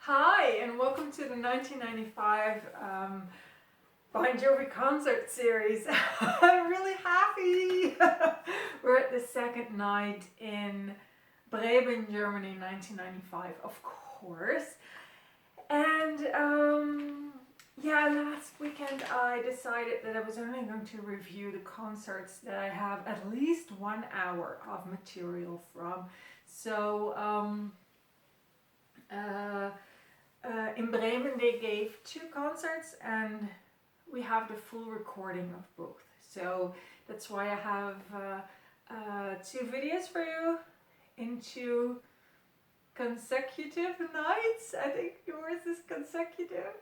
Hi, and welcome to the 1995 Bon Jovi Concert Series. I'm really happy. We're at the second night in Bremen, Germany, 1995, of course. And yeah, last weekend I decided that I was only going to review the concerts that I have at least 1 hour of material from. So in Bremen they gave 2 concerts and we have the full recording of both. So that's why I have 2 videos for you in 2 consecutive nights. I think yours is consecutive.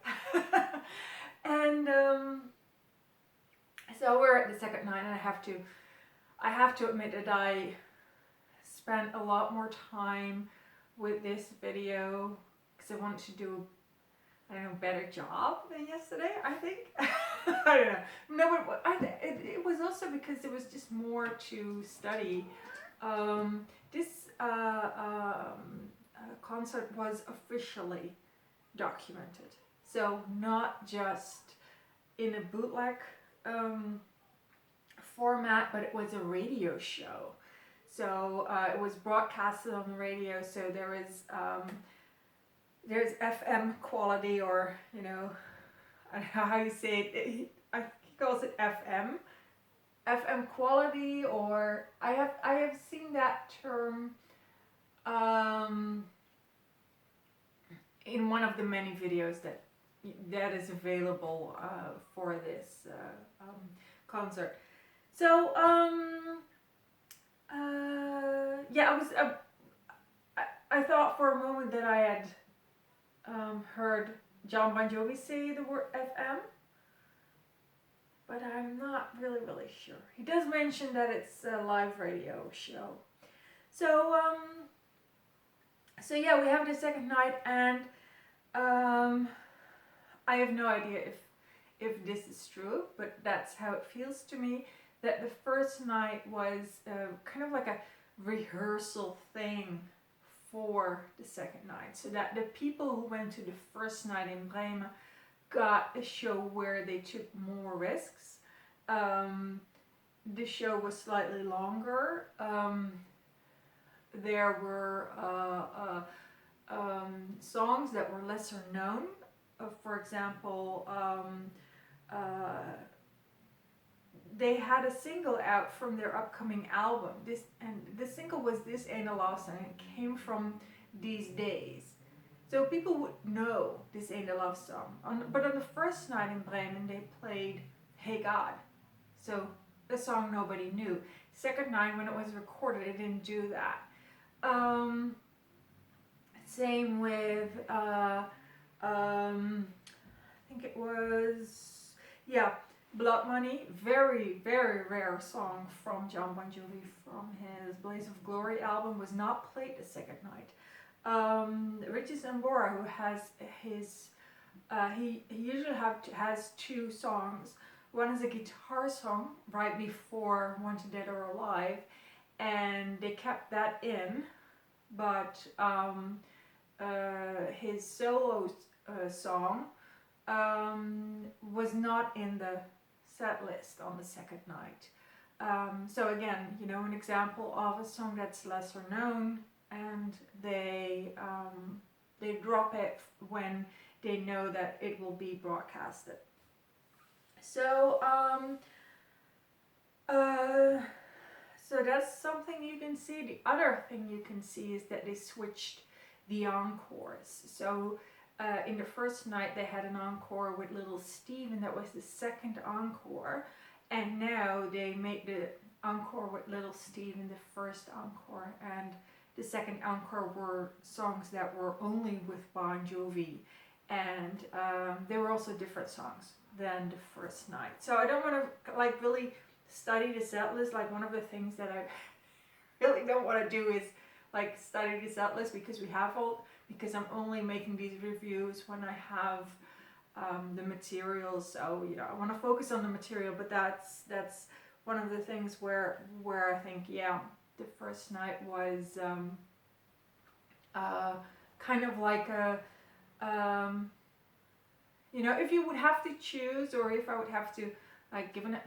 And so we're at the second night and I have to admit that I spent a lot more time with this video because I want to do, I don't know, better job than yesterday, I think. I don't know. No, but it was also because there was just more to study. This concert was officially documented. So not just in a bootleg format, but it was a radio show. So it was broadcasted on the radio, so there's FM quality, or I don't know how you say it. He calls it FM quality, or I have seen that term in one of the many videos that is available for this concert. So yeah, I thought for a moment that I had heard John Bon Jovi say the word FM, but I'm not really sure. He does mention that it's a live radio show. So so yeah, we have the second night, and I have no idea if this is true, but that's how it feels to me, that the first night was kind of like a rehearsal thing for the second night, so that the people who went to the first night in Bremen got a show where they took more risks. The show was slightly longer. There were songs that were lesser known. For example, they had a single out from their upcoming album. The single was "This Ain't a Love Song." It came from These Days, so people would know "This Ain't a Love Song." But on the first night in Bremen, they played "Hey God," so the song nobody knew. Second night, when it was recorded, it didn't do that. Same with I think it was, yeah, Blood Money, very rare song from John Bon Jovi from his Blaze of Glory album, was not played the second night. Richie Sambora, who has his, he usually has 2 songs. One is a guitar song right before Wanted Dead or Alive, and they kept that in, but his solo song was not in the set list on the second night. So again, an example of a song that's lesser known, and they drop it when they know that it will be broadcasted. So so that's something you can see. The other thing you can see is that they switched the encores. So in the first night they had an encore with Little Steve, and that was the second encore, and now they made the encore with Little Steve in the first encore, and the second encore were songs that were only with Bon Jovi, and they were also different songs than the first night. So I don't want to really study the set list. One of the things that I really don't want to do is study the set list, because I'm only making these reviews when I have the material. So I want to focus on the material, but that's one of the things where I think, yeah, the first night was kind of like a you know, if you would have to choose, or if I would have to like give an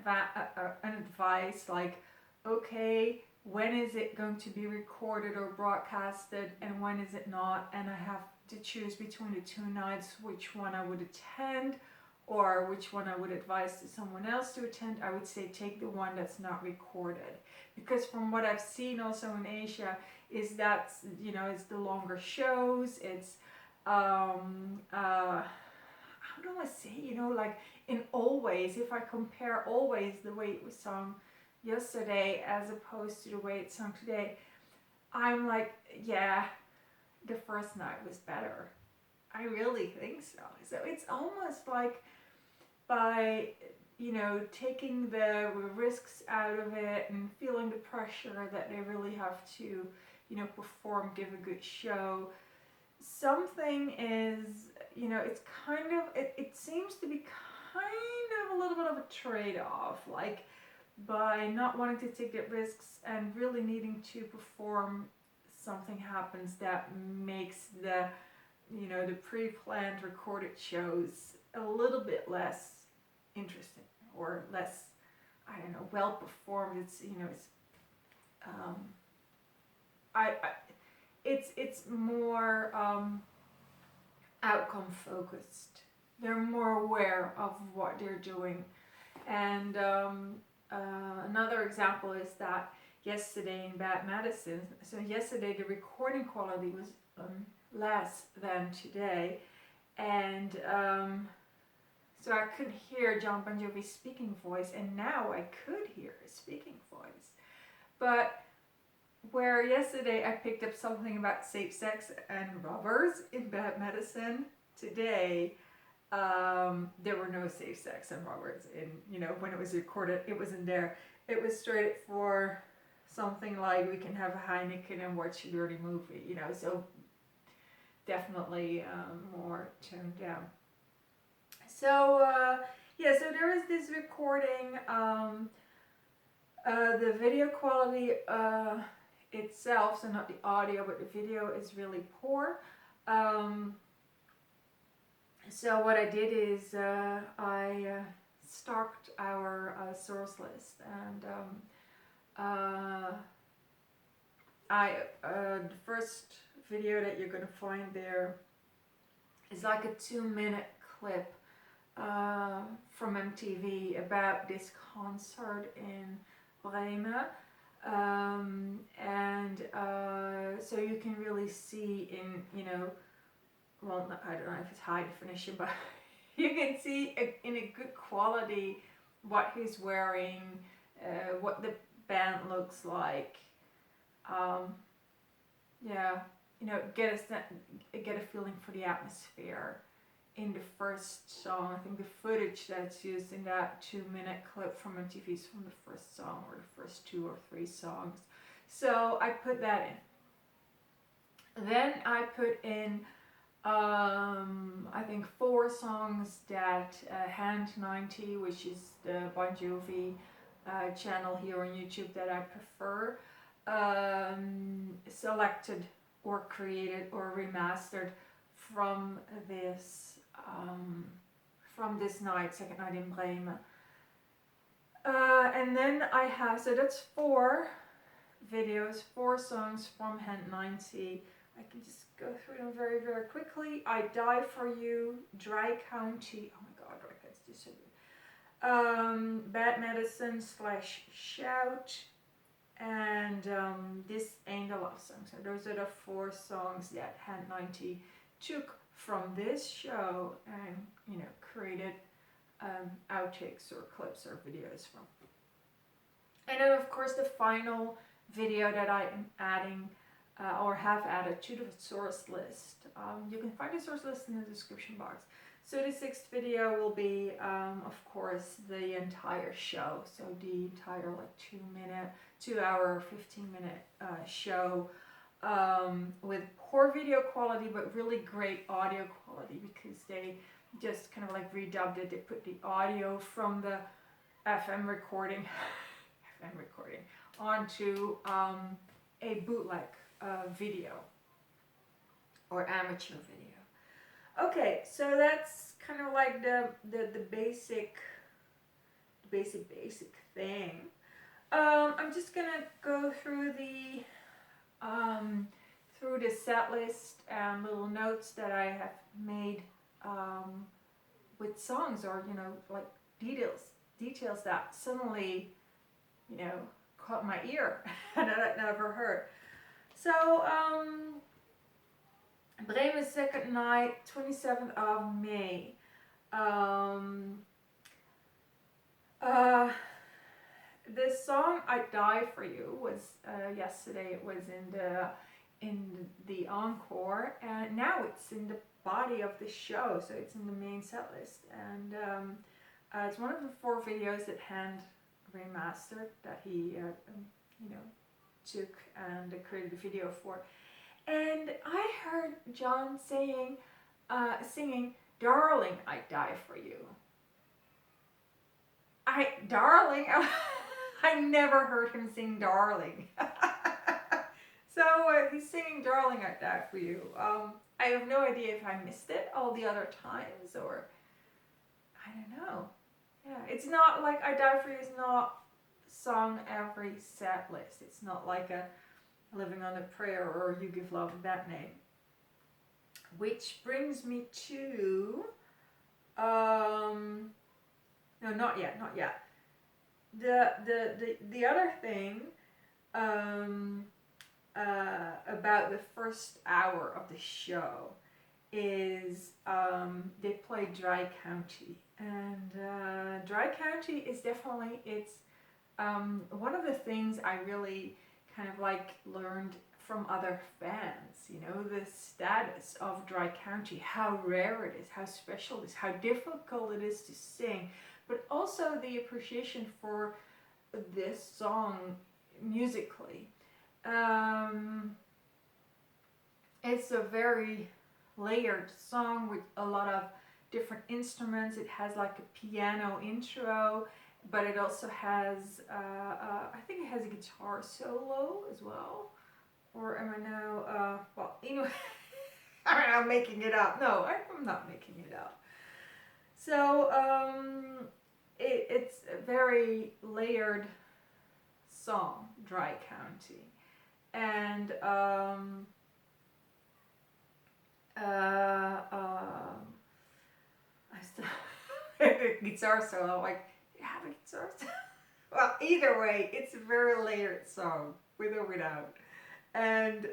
advice, like, okay, when is it going to be recorded or broadcasted, and when is it not, and I have to choose between the two nights, which one I would attend, or which one I would advise to someone else to attend, I would say take the one that's not recorded. Because from what I've seen also in Asia, is that, you know, it's the longer shows, it's how do I say, you know, like in Always, if I compare Always the way it was sung yesterday as opposed to the way it's sung today, I'm like, yeah, the first night was better. I really think so. So it's almost like by, you know, taking the risks out of it and feeling the pressure that they really have to, you know, perform, give a good show, something is, you know, it's kind of, it seems to be kind of a little bit of a trade-off, like by not wanting to take the risks and really needing to perform, something happens that makes the, you know, the pre-planned recorded shows a little bit less interesting, or less, I don't know, well performed. It's, you know, it's it's more outcome focused. They're more aware of what they're doing. And another example is that yesterday in Bad Medicine, so yesterday the recording quality was less than today, and so I couldn't hear John Bon Jovi's speaking voice, and now I could hear his speaking voice. But where yesterday I picked up something about safe sex and robbers in Bad Medicine, today there were no safe sex and robbers in, you know, when it was recorded, it wasn't there. It was straight for something like, we can have a Heineken and watch a dirty movie, you know, so definitely more toned down. So yeah, so there is this recording. The video quality itself, so not the audio, but the video is really poor. So what I did is I stalked our source list, and the first video that you're gonna find there is like a 2-minute clip from MTV about this concert in Bremen. And so you can really see in, you know, well, I don't know if it's high definition, but you can see in a good quality what he's wearing, what the band looks like. Yeah, you know, get a feeling for the atmosphere. In the first song, I think the footage that's used in that 2-minute clip from MTV is from the first song, or the first 2 or 3 songs. So I put that in. Then I put in, I think 4 songs that Hand 90, which is the Bon Jovi channel here on YouTube that I prefer, selected or created or remastered from this night, second night in Bremen. And then I have, so that's 4 videos, 4 songs from Hand 90. I can just go through them very, very quickly. I Die For You, Dry County, oh my god, that's just so good. Bad Medicine / Shout, and This Ain't a Love Song. So those are the 4 songs that Hand 90 took from this show and, you know, created outtakes or clips or videos from. And then of course the final video that I am adding or have added to the source list. You can find the source list in the description box. So the 6th video will be of course the entire show, so the entire like 2 hour 15-minute show, with poor video quality but really great audio quality, because they just kind of like redubbed it. They put the audio from the FM recording onto a bootleg video or amateur video. Okay, so that's kind of like the basic thing. I'm just gonna go through the set list and little notes that I have made with songs, or like details that suddenly caught my ear and that I never heard. So Bremen second night, 27th of May. This song "I Die for You" was yesterday. It was in the encore, and now it's in the body of the show. So it's in the main set list, and it's one of the 4 videos that Hand remastered that he took and created a video for. And I heard John singing, "Darling, I die for you." Darling, I never heard him sing "Darling." So he's singing "Darling, I die for you." I have no idea if I missed it all the other times, or I don't know. Yeah, it's not like "I Die for You" is not sung every set list. It's not like a "Living on a Prayer" or "You Give Love a Bad Name." Which brings me to no, not yet. The other thing about the first hour of the show is they play Dry County, and Dry County is definitely one of the things I really kind of like learned from other fans, the status of Dry County, how rare it is, how special it is, how difficult it is to sing, but also the appreciation for this song musically. It's a very layered song with a lot of different instruments. It has like a piano intro, but it also has, I think it has a guitar solo as well. Or am I now, well, anyway, I'm making it up. No, I'm not making it up. So, it's a very layered song, Dry County. And, I still, guitar solo, like, do you have a guitar solo? Well, either way, it's a very layered song, with or without. And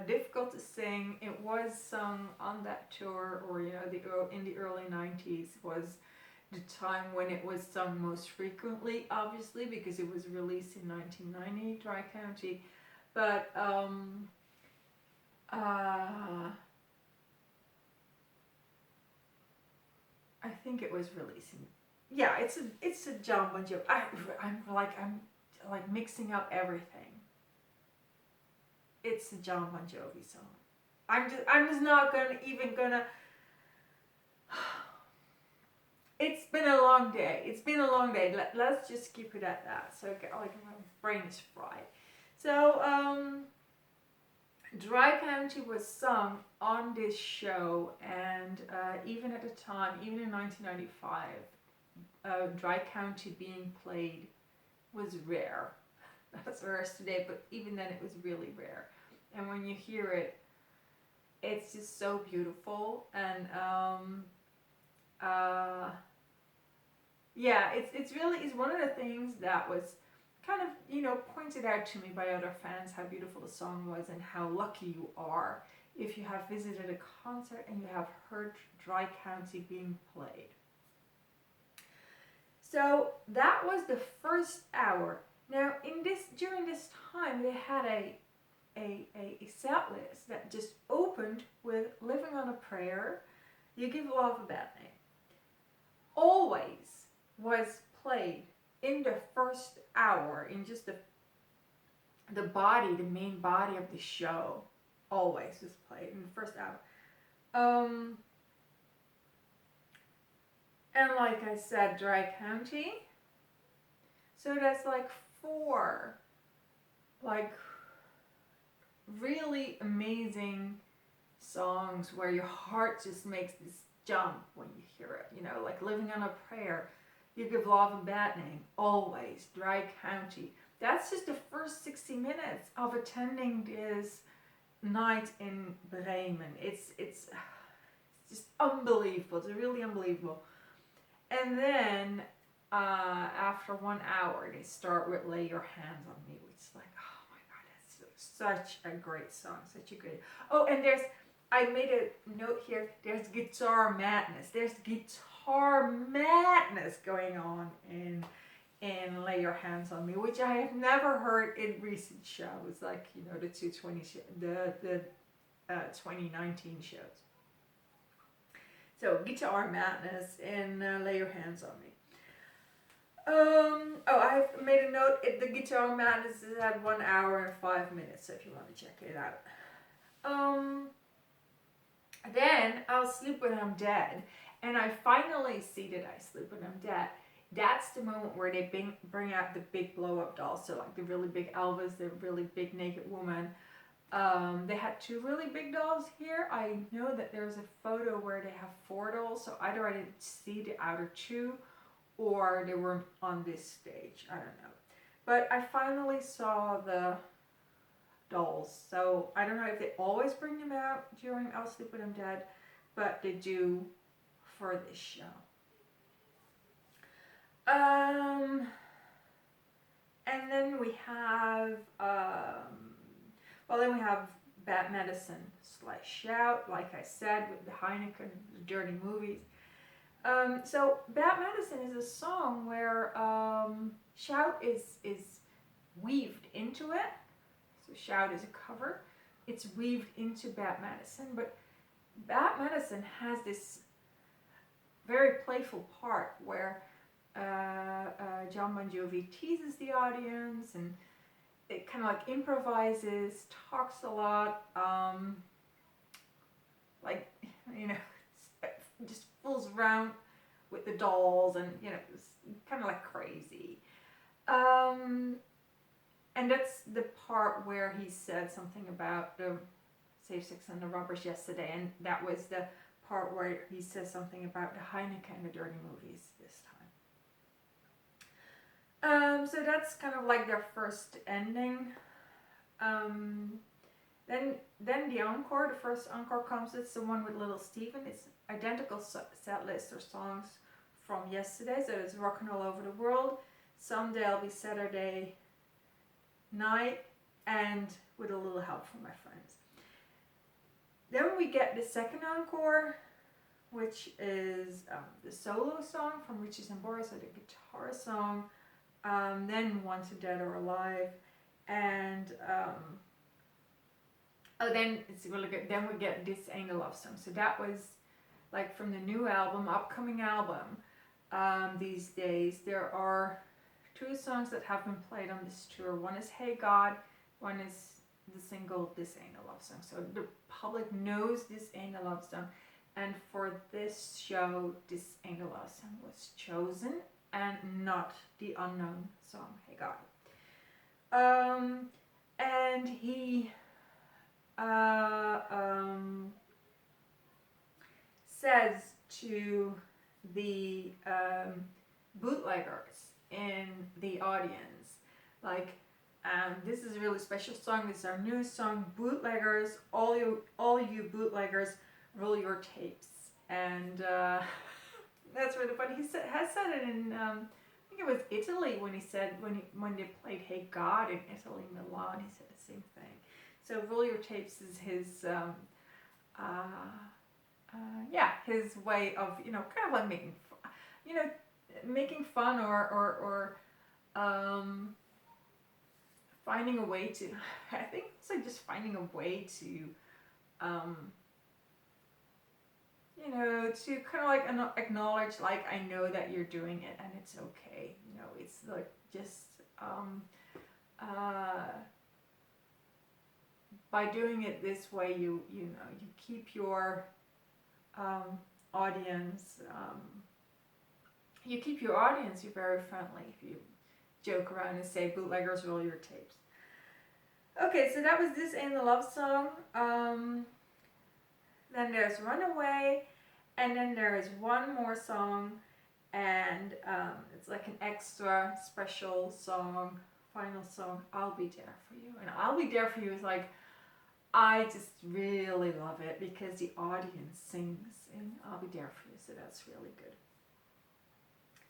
difficult to sing. It was sung on that tour, or in the early 90s was the time when it was sung most frequently, obviously, because it was released in 1990, Dry County. But I think it was released in, yeah, it's a John Bon Jovi. I'm like mixing up everything. It's a John Bon Jovi song. I'm just not gonna. It's been a long day. Let's just keep it at that. So like my brain is fried. So Dry County was sung on this show, and even at the time, even in 1995, Dry County being played was rare. That's rare as today, but even then it was really rare. And when you hear it, it's just so beautiful. And yeah, it's one of the things that was kind of pointed out to me by other fans, how beautiful the song was and how lucky you are if you have visited a concert and you have heard Dry County being played. So that was the first hour. Now during this time they had a set list that just opened with "Living on a Prayer," "You Give Love a Bad Name." Always was played in the first hour, in just the main body of the show. Always was played in the first hour. And like I said, Dry County. So that's like 4 like really amazing songs where your heart just makes this jump when you hear it. You know, like Living on a Prayer, You Give Love a Bad Name, Always, Dry County. That's just the first 60 minutes of attending this night in Bremen. It's just unbelievable. It's really unbelievable. And then after 1 hour, they start with Lay Your Hands on Me, which is like, oh my God, that's such a great song, such a great. Oh, and I made a note here, there's guitar madness. There's guitar madness going on in Lay Your Hands on Me, which I have never heard in recent shows, like, you know, the 2019 shows. So, guitar madness in Lay Your Hands on Me. I've made a note. The guitar madness is at 1 hour and 5 minutes, so if you want to check it out. Then I'll Sleep When I'm Dead, and I finally see that I Sleep When I'm Dead. That's the moment where they bring out the big blow-up dolls, so like the really big Elvis, the really big naked woman. They had 2 really big dolls here. I know that there's a photo where they have 4 dolls, so either I didn't see the outer 2 or they weren't on this stage. I don't know. But I finally saw the dolls, so I don't know if they always bring them out during I'll Sleep When I'm Dead, but they do for this show. And then we have then we have Bad Medicine / Shout, like I said, with the Heineken, the dirty movies. So Bad Medicine is a song where Shout is weaved into it. So Shout is a cover. It's weaved into Bad Medicine, but Bad Medicine has this very playful part where John Bon Jovi teases the audience and it kind of like improvises, talks a lot, like, you know, just fools around with the dolls and, you know, it's kind of like crazy. And that's the part where he said something about the Safe Sex and the Robbers yesterday, and that was the part where he says something about the Heineken and the dirty movies this time. So that's kind of like their first ending. Then the encore, the first encore comes. It's the one with Little Steven. It's identical set list or songs from yesterday. So it's Rockin' All Over the World, Someday I'll Be Saturday Night, and With a Little Help from My Friends. Then we get the second encore, which is the solo song from Riches and Boris, so the guitar song. Then Wanted Dead or Alive, and then it's really good. Then we get This Ain't a Love Song. So that was like from the new album, upcoming album. These days there are 2 songs that have been played on this tour. One is Hey God, one is the single This Ain't a Love Song. So the public knows This Ain't a Love Song, and for this show, This Ain't a Love Song was chosen and not the unknown song Hey God. And he says to the bootleggers in the audience, like, this is a really special song, this is our newest song, bootleggers, all you bootleggers, roll your tapes. And that's really funny. He has said it in I think it was Italy when he said when they played Hey God in Italy, Milan, he said the same thing. So roll your tapes is his his way of, you know, kind of like making fun or finding a way to, I think it's like just finding a way to you know, to kind of like acknowledge, like, I know that you're doing it and it's okay. You know, it's like just by doing it this way, you know, you keep your audience. You keep your audience. You're very friendly if you joke around and say bootleggers, roll your tapes. Okay, so that was This Ain't a Love Song. then there's Runaway, and then there is one more song, and it's like an extra special song, final song, I'll Be There For You. And I'll Be There For You is like, I just really love it because the audience sings in I'll Be There For You, so that's really good.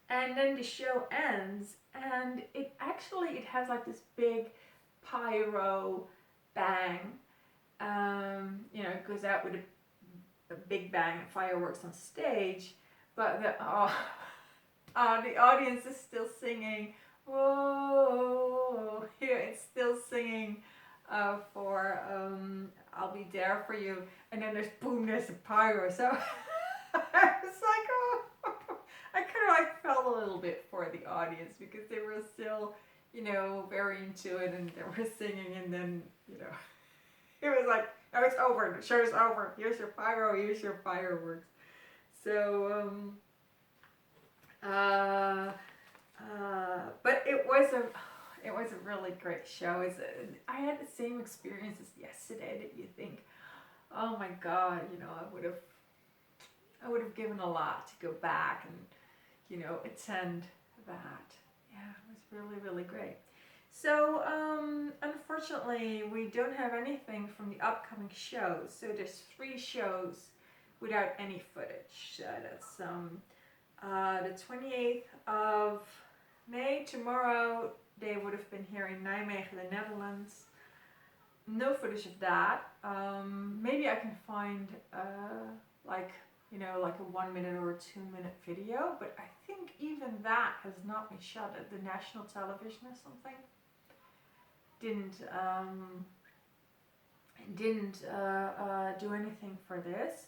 And then the show ends, and it has like this big pyro bang. It goes out with a big bang and fireworks on stage, but the audience is still singing. Whoa! Here it's still singing for I'll Be There For You, and then there's boom, there's a pyro. So I was like, oh, I kind of like felt a little bit for the audience because they were still, very into it, and they were singing, and then, it was like, oh, it's over, the show's over, here's your pyro, here's your fireworks. So, but it was a really great show. I had the same experience as yesterday that you think, oh my God, I would have given a lot to go back and, attend that. Yeah, it was really, really great. So, unfortunately, we don't have anything from the upcoming shows. So there's 3 shows without any footage. That's the 28th of May, tomorrow. They would have been here in Nijmegen, the Netherlands. No footage of that. Maybe I can find like a 1 minute or a 2 minute video, but I think even that has not been shot at the national television or something. Didn't do anything for this,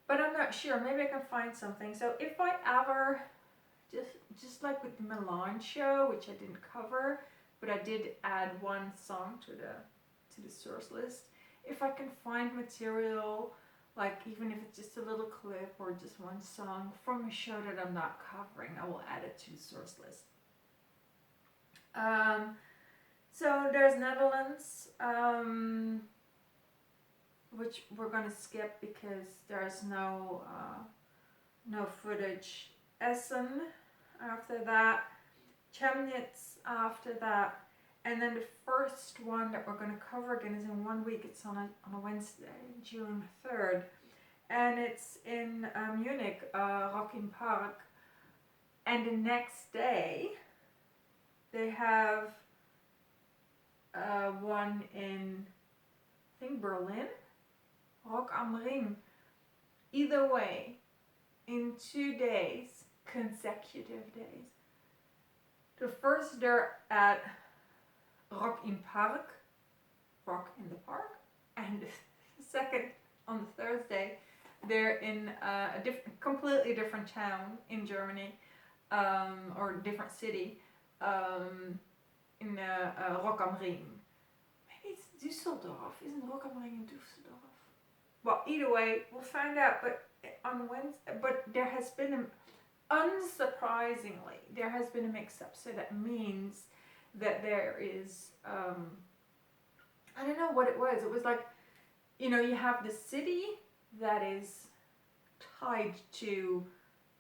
but I'm not sure. Maybe I can find something. So if I ever, just like with the Milan show, which I didn't cover, but I did add one song to the source list. If I can find material, like even if it's just a little clip or just one song from a show that I'm not covering, I will add it to the source list. So there's Netherlands, which we're gonna skip because there's no footage. Essen after that, Chemnitz after that, and then the first one that we're going to cover again is in 1 week. It's on a Wednesday, June 3rd, and it's in Munich, Rock im Park. And the next day they have one in, I think, Berlin, Rock am Ring. Either way, in 2 days, consecutive days. The first, they're at Rock im Park, Rock in the Park, and the second, on the Thursday, they're in a completely different town in Germany, or a different city, in Rock am Ring. Maybe it's Düsseldorf. Isn't Rock am Ring in Düsseldorf? Well, either way, we'll find out. But on Wednesday, but there has been unsurprisingly, there has been a mix-up. So that means that there is, I don't know what it was. It was like, you have the city that is tied to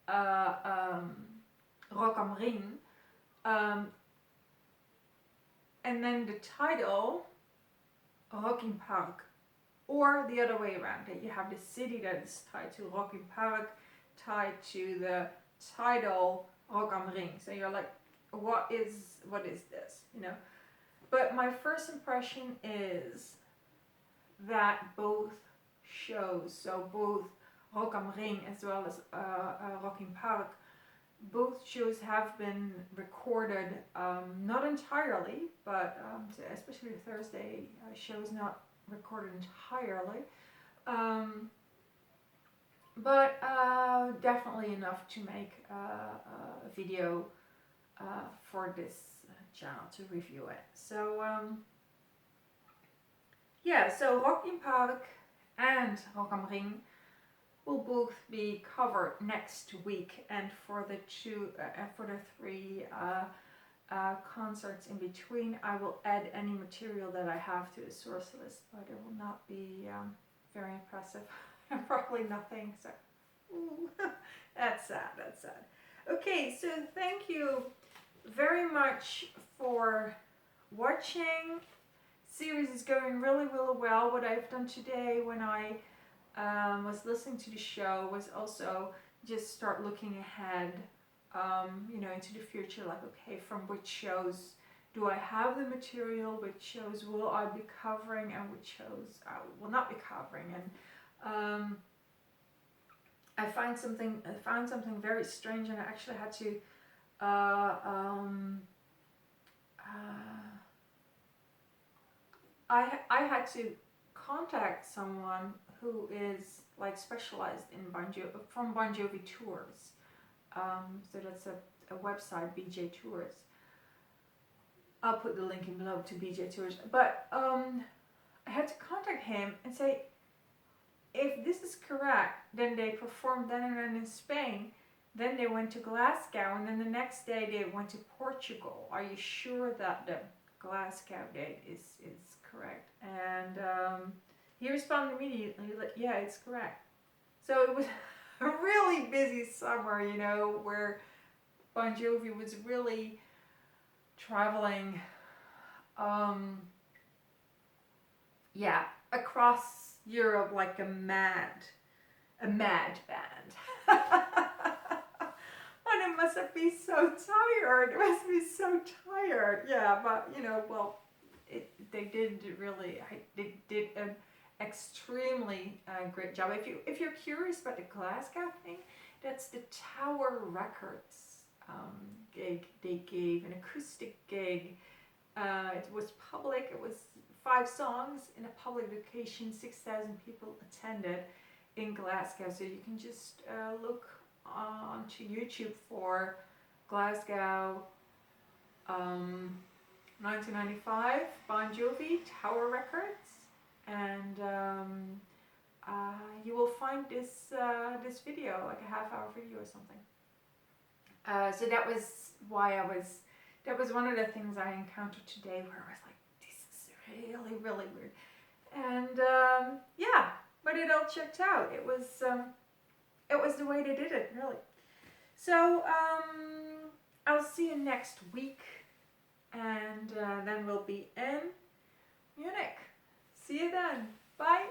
Rock am Ring, and then the title, Rock im Park, or the other way around, that you have the city that is tied to Rock im Park, tied to the title Rock am Ring. So you're like, what is this, But my first impression is that both shows, so both Rock am Ring as well as Rock im Park, both shows have been recorded, not entirely, but especially the Thursday show is not recorded entirely, but definitely enough to make a video for this channel to review it. So so Rock im Park and Rock am Ring will both be covered next week, and for the 3 concerts in between, I will add any material that I have to the source list, but it will not be very impressive. Probably nothing, so ooh, that's sad, that's sad. Okay, so thank you very much for watching. Series is going really, really well. What I've done today when I was listening to the show was also just start looking ahead, you know, into the future, like, okay, from which shows do I have the material, which shows will I be covering, and which shows I will not be covering. And I found something very strange, and I actually had to I had to contact someone who is like specialized in from Bon Jovi Tours. So that's a website, BJ Tours. I'll put the link in below to BJ Tours. But I had to contact him and say, if this is correct, then they performed then and then in Spain, then they went to Glasgow, and then the next day they went to Portugal. Are you sure that the Glasgow date is correct? And he responded immediately, like, yeah, it's correct. So it was a really busy summer, you know, where Bon Jovi was really traveling, yeah, across Europe like a mad band. And it must be so tired. It must be so tired. Yeah, but you know, well, they did an extremely great job. If you're curious about the Glasgow thing, that's the Tower Records gig. They gave an acoustic gig. It was public. It was 5 songs in a public location. 6,000 people attended in Glasgow. So you can just look onto YouTube for Glasgow 1995 Bon Jovi Tower Records, and you will find this video, like a half-hour video or something. So that was one of the things I encountered today, where I was like, this is really, really weird. And yeah, but it all checked out. It was the way they did it, really. So I'll see you next week, and then we'll be in Munich. See you then. Bye.